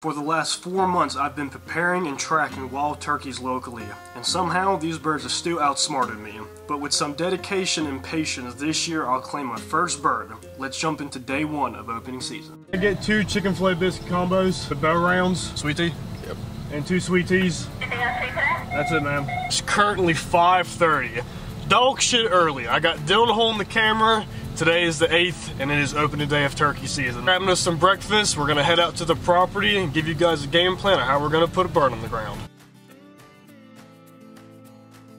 For the last 4 months, I've been preparing and tracking wild turkeys locally, and somehow these birds have still outsmarted me. But with some dedication and patience, this year I'll claim my first bird. Let's jump into day 1 of opening season. I get 2 chicken filet biscuit combos, the bow rounds, sweet tea, yep, and 2 sweet teas. Anything else for today? That's it, ma'am. It's currently 5:30. Dog shit early. I got Dylan holding the camera. Today is the 8th, and it is opening day of turkey season. Grabbing us some breakfast, we're gonna head out to the property and give you guys a game plan of how we're gonna put a bird on the ground.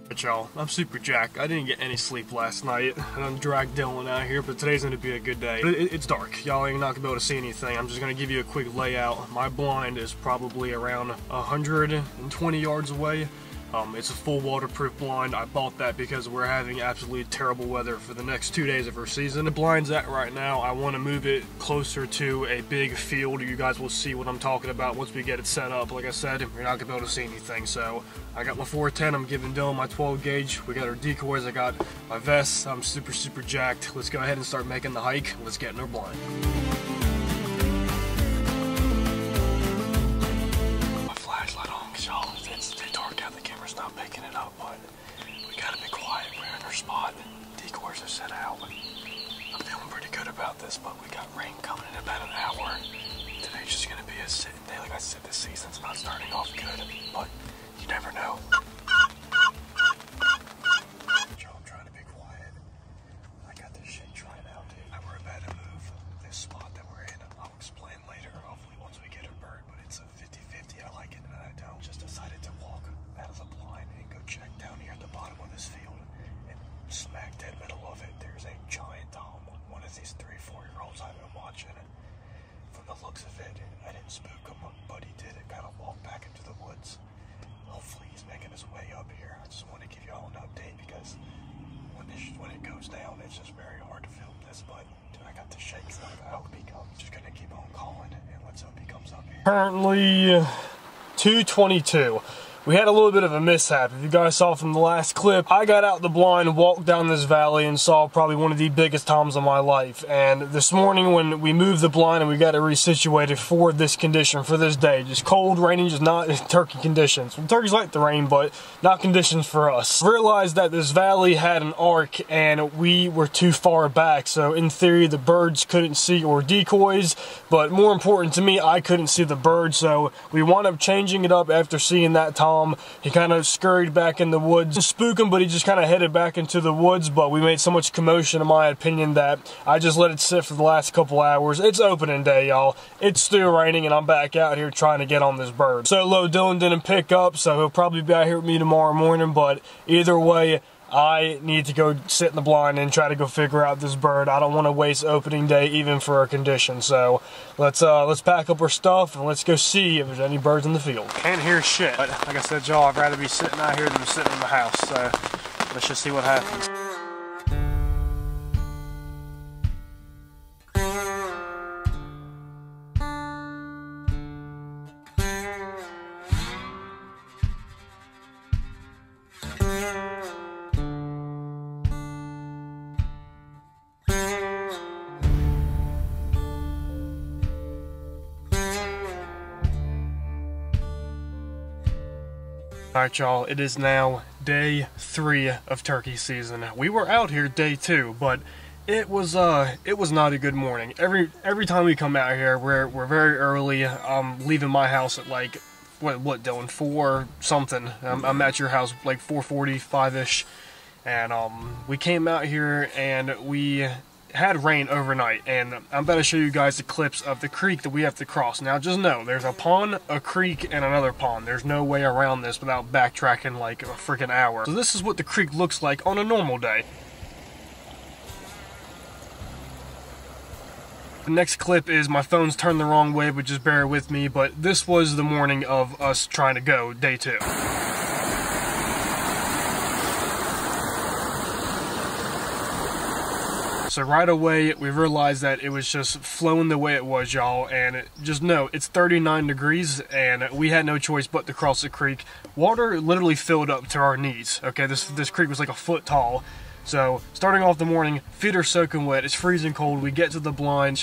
But y'all, I'm super jacked. I didn't get any sleep last night, and I'm dragged Dylan out here, but today's gonna be a good day. It's dark. Y'all ain't not gonna be able to see anything. I'm just gonna give you a quick layout. My blind is probably around 120 yards away. It's a full waterproof blind. I bought that because we're having absolutely terrible weather for the next 2 days of our season. The blind's at right now, I want to move it closer to a big field. You guys will see what I'm talking about once we get it set up. Like I said, you're not going to be able to see anything. So I got my 410, I'm giving Dylan my 12 gauge. We got our decoys, I got my vests. I'm super jacked. Let's go ahead and start making the hike. Let's get in our blind. Not picking it up, but we gotta be quiet. We're in our spot. Decoys are set out. I'm feeling pretty good about this, but we got rain coming in about an hour. Today's just gonna be a sitting day. Like I said, this season's not starting off good, but you never know. Joe, I'm trying to be quiet. I got this shit trying out, dude. We're about to move this spot that we're in. I'll explain later, hopefully once we get a bird, but it's a 50-50. I like it and I don't. Just decided to walk out of the blind and go check down here at the bottom of this field, and smack dead middle of it there's a giant tom, one of these 3-4-year-olds I've been watching. From the looks of it, I didn't spook him, but he did kind of walk back into the woods. Hopefully he's making his way up here. I just want to give you all an update because when it goes down, it's just very hard to film this, but dude, I got the shakes up. I hope he comes. Just gonna keep on calling and let's hope he comes up here. Currently 2:22. We had a little bit of a mishap. If you guys saw from the last clip, I got out the blind, walked down this valley, and saw probably one of the biggest toms of my life. And this morning when we moved the blind and we got it resituated for this condition, for this day, just cold, raining, just not turkey conditions. Well, turkeys like the rain, but not conditions for us. Realized that this valley had an arc and we were too far back, so in theory the birds couldn't see or decoys, but more important to me, I couldn't see the bird, so we wound up changing it up after seeing that tom. He kind of scurried back in the woods. Didn't spook him, but he just kind of headed back into the woods, but we made so much commotion, in my opinion, that I just let it sit for the last couple hours. It's opening day, y'all. It's still raining, and I'm back out here trying to get on this bird. Solo Dylan didn't pick up, so he'll probably be out here with me tomorrow morning, but either way, I need to go sit in the blind and try to go figure out this bird. I don't want to waste opening day even for a condition. So let's pack up our stuff and let's go see if there's any birds in the field. Can't hear shit. But like I said, y'all, I'd rather be sitting out here than sitting in the house. So let's just see what happens. Alright y'all, it is now day 3 of turkey season. We were out here day 2, but it was not a good morning. Every time we come out here, we're very early. I'm leaving my house at like what Dylan, 4 something. I'm at your house like 4:45ish, and we came out here and we had rain overnight, and I'm about to show you guys the clips of the creek that we have to cross. Now just know, there's a pond, a creek, and another pond. There's no way around this without backtracking like a freaking hour. So this is what the creek looks like on a normal day. The next clip is my phone's turned the wrong way, but just bear with me, but this was the morning of us trying to go, day 2. So right away, we realized that it was just flowing the way it was, y'all, and just know, it's 39 degrees, and we had no choice but to cross the creek. Water literally filled up to our knees, okay? This creek was like a foot tall. So starting off the morning, feet are soaking wet, it's freezing cold, we get to the blind,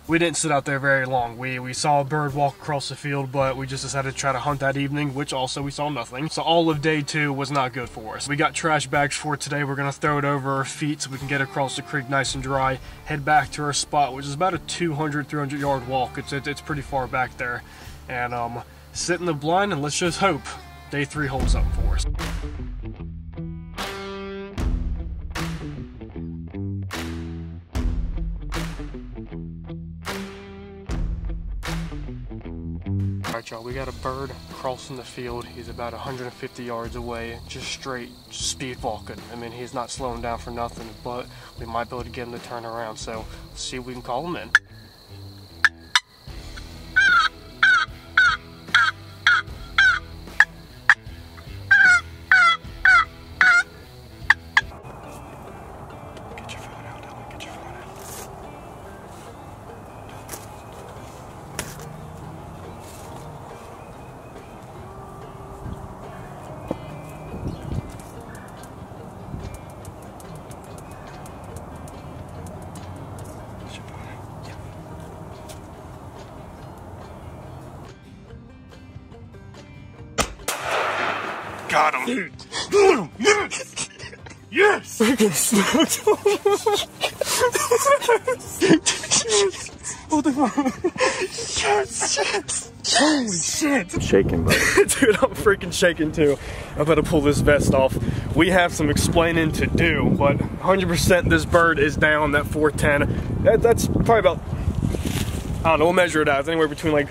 we didn't sit out there very long. We saw a bird walk across the field, but we just decided to try to hunt that evening, which also we saw nothing. So all of day 2 was not good for us. We got trash bags for today. We're gonna throw it over our feet so we can get across the creek nice and dry, head back to our spot, which is about a 200-300 yard walk. It's pretty far back there. And sit in the blind and let's just hope day 3 holds up for us. Alright y'all, we got a bird crossing the field. He's about 150 yards away, just straight speed walking. I mean, he's not slowing down for nothing, but we might be able to get him to turn around, so let's see if we can call him in. Got him. Dude. Yes! Yes! Freaking smoked. What the fuck? Yes! Yes! Holy shit! I'm shaking, bro. Dude, I'm freaking shaking too. I'm about to pull this vest off. We have some explaining to do, but 100% this bird is down, that 410. That's probably about, I don't know, we'll measure it out. It's anywhere between like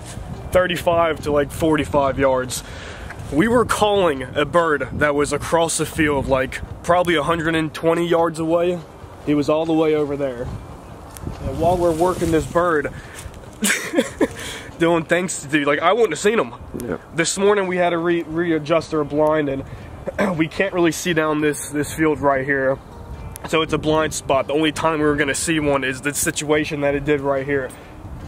35 to like 45 yards. We were calling a bird that was across the field, like probably 120 yards away. He was all the way over there. And while we're working this bird, doing things to do, like I wouldn't have seen him. Yeah. This morning we had to readjust our blind, and we can't really see down this field right here. So it's a blind spot. The only time we were gonna see one is the situation that it did right here.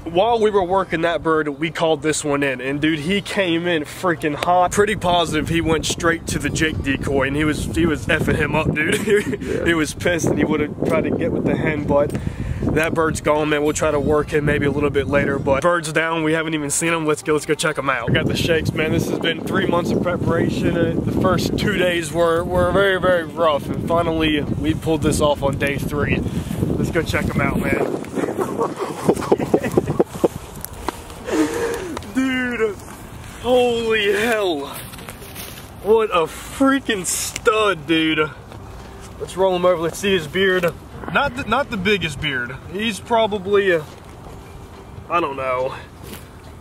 While we were working that bird, we called this one in, and dude, he came in freaking hot. Pretty positive he went straight to the Jake decoy, and he was effing him up, dude. He was pissed, and he would have tried to get with the hen, but that bird's gone, man. We'll try to work him maybe a little bit later, but bird's down. We haven't even seen him. Let's go check him out. I got the shakes, man. This has been 3 months of preparation. The first 2 days were very, very rough, and finally we pulled this off on day 3. Let's go check him out, man. Dude, holy hell. What a freaking stud, dude. Let's roll him over. Let's see his beard. Not the biggest beard. He's probably, I don't know.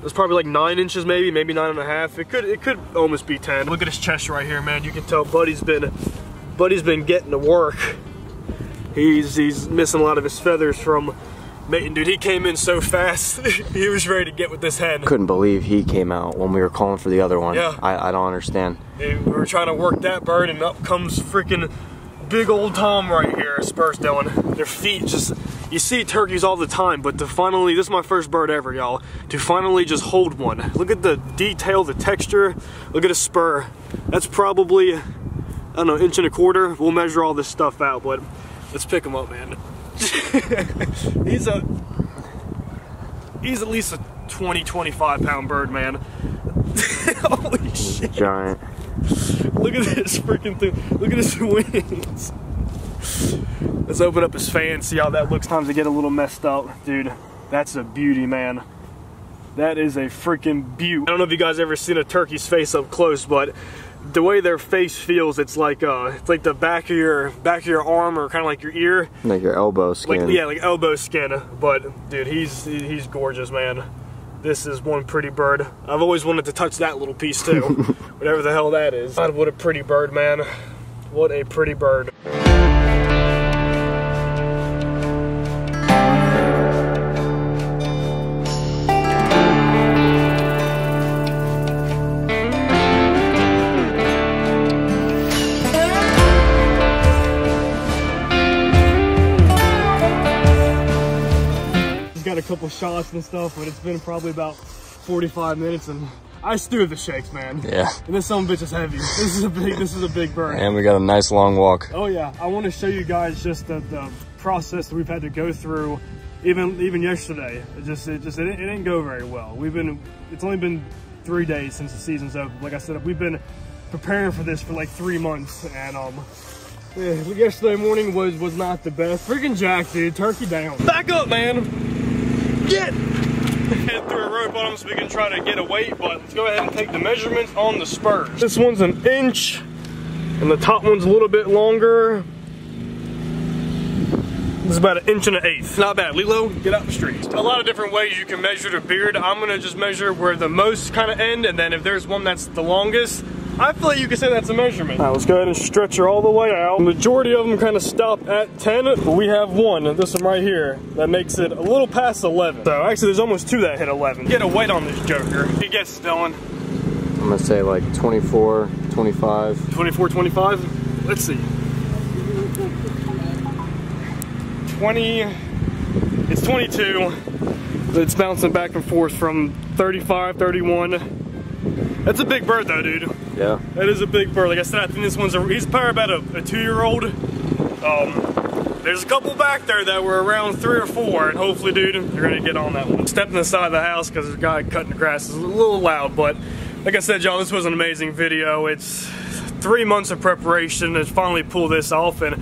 It's probably like 9 inches, maybe 9.5. It could almost be 10. Look at his chest right here, man. You can tell Buddy's been getting to work. He's missing a lot of his feathers from mating, dude. He came in so fast. He was ready to get with this hen. Couldn't believe he came out when we were calling for the other one. Yeah. I don't understand. Dude, we were trying to work that bird, and up comes freaking big old Tom right here. Spurs doing. Their feet just, you see turkeys all the time, but to finally, this is my first bird ever, y'all, to finally just hold one. Look at the detail, the texture. Look at his spur. That's probably, I don't know, 1.25 inches. We'll measure all this stuff out, but let's pick him up, man. He's at least a 20-25 pound bird, man. Holy shit. Giant. Look at this freaking thing. Look at his wings. Let's open up his fan, see how that looks. Times to get a little messed up. Dude, that's a beauty, man. That is a freaking beaut. I don't know if you guys ever seen a turkey's face up close, but the way their face feels, it's like the back of your arm, or kind of like your ear, like your elbow skin. Like, yeah, like elbow skin. But dude, he's gorgeous, man. This is one pretty bird. I've always wanted to touch that little piece too. Whatever the hell that is. God, what a pretty bird, man. What a pretty bird. Got a couple shots and stuff, but it's been probably about 45 minutes, and I stew the shakes, man. Yeah. And this son of a bitch is heavy. This is a big bird. And we got a nice long walk. Oh yeah, I want to show you guys just the process that we've had to go through. Even yesterday, it didn't go very well. It's only been 3 days since the season's over. Like I said, we've been preparing for this for like 3 months, and yesterday morning was not the best. Freaking Jack, dude, turkey down. Back up, man. Get. Head through a rope on them so we can try to get a weight, but let's go ahead and take the measurements on the spurs. This one's 1 inch, and the top one's a little bit longer. This is about 1 1/8 inches. Not bad. Lilo, get out the street. A lot of different ways you can measure the beard. I'm gonna just measure where the most kind of end, and then if there's one that's the longest, I feel like you can say that's a measurement. Now let's go ahead and stretch her all the way out. The majority of them kind of stop at 10, but we have one, this one right here, that makes it a little past 11. So actually there's almost 2 that hit 11. Get a weight on this joker. He gets Dylan. I'm gonna say like 24, 25. 24, 25? Let's see. 20, it's 22. It's bouncing back and forth from 35, 31. That's a big bird though, dude. Yeah. That is a big bird. Like I said, I think this one's he's probably about a 2-year-old. There's a couple back there that were around 3 or 4, and hopefully, dude, they're gonna get on that one. Stepping inside the house because there's a guy cutting the grass. Is a little loud, but like I said, y'all, this was an amazing video. It's 3 months of preparation to finally pull this off, and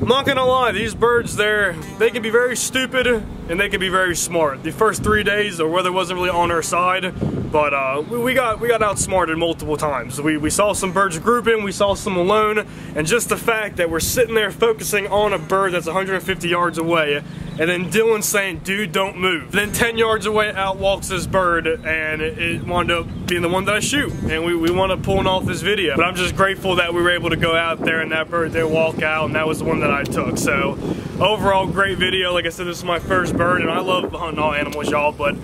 I'm not gonna lie, these birds, they can be very stupid and they can be very smart. The first 3 days, the weather wasn't really on our side, but we got outsmarted multiple times. We saw some birds grouping, we saw some alone, and just the fact that we're sitting there focusing on a bird that's 150 yards away, and then Dylan saying, dude, don't move. Then 10 yards away, out walks this bird, and it wound up being the one that I shoot, and we wound up pulling off this video. But I'm just grateful that we were able to go out there and that bird did walk out, and that was the one that I took. So overall, great video. Like I said, this is my first bird, and I love hunting all animals, y'all, but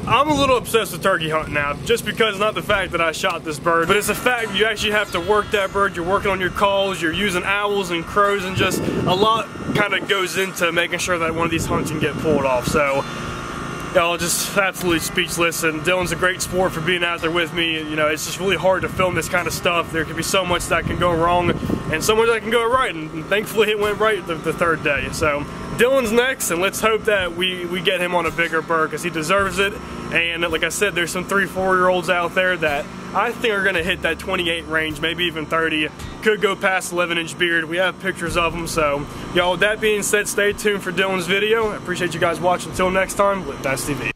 I'm a little obsessed with turkey hunting now, just because not the fact that I shot this bird, but it's the fact you actually have to work that bird. You're working on your calls, you're using owls and crows, and just a lot kind of goes into making sure that one of these hunts can get pulled off. So y'all, just absolutely speechless, and Dylan's a great sport for being out there with me. You know, it's just really hard to film this kind of stuff. There can be so much that can go wrong and so much that can go right, and thankfully it went right the 3rd day. So Dylan's next, and let's hope that we get him on a bigger bird because he deserves it. And like I said, there's some 3, 4-year-olds out there that I think are gonna hit that 28 range, maybe even 30. Could go past 11-inch beard. We have pictures of them. So y'all, with that being said, stay tuned for Dylan's video. I appreciate you guys watching. Until next time, Live Fast TV.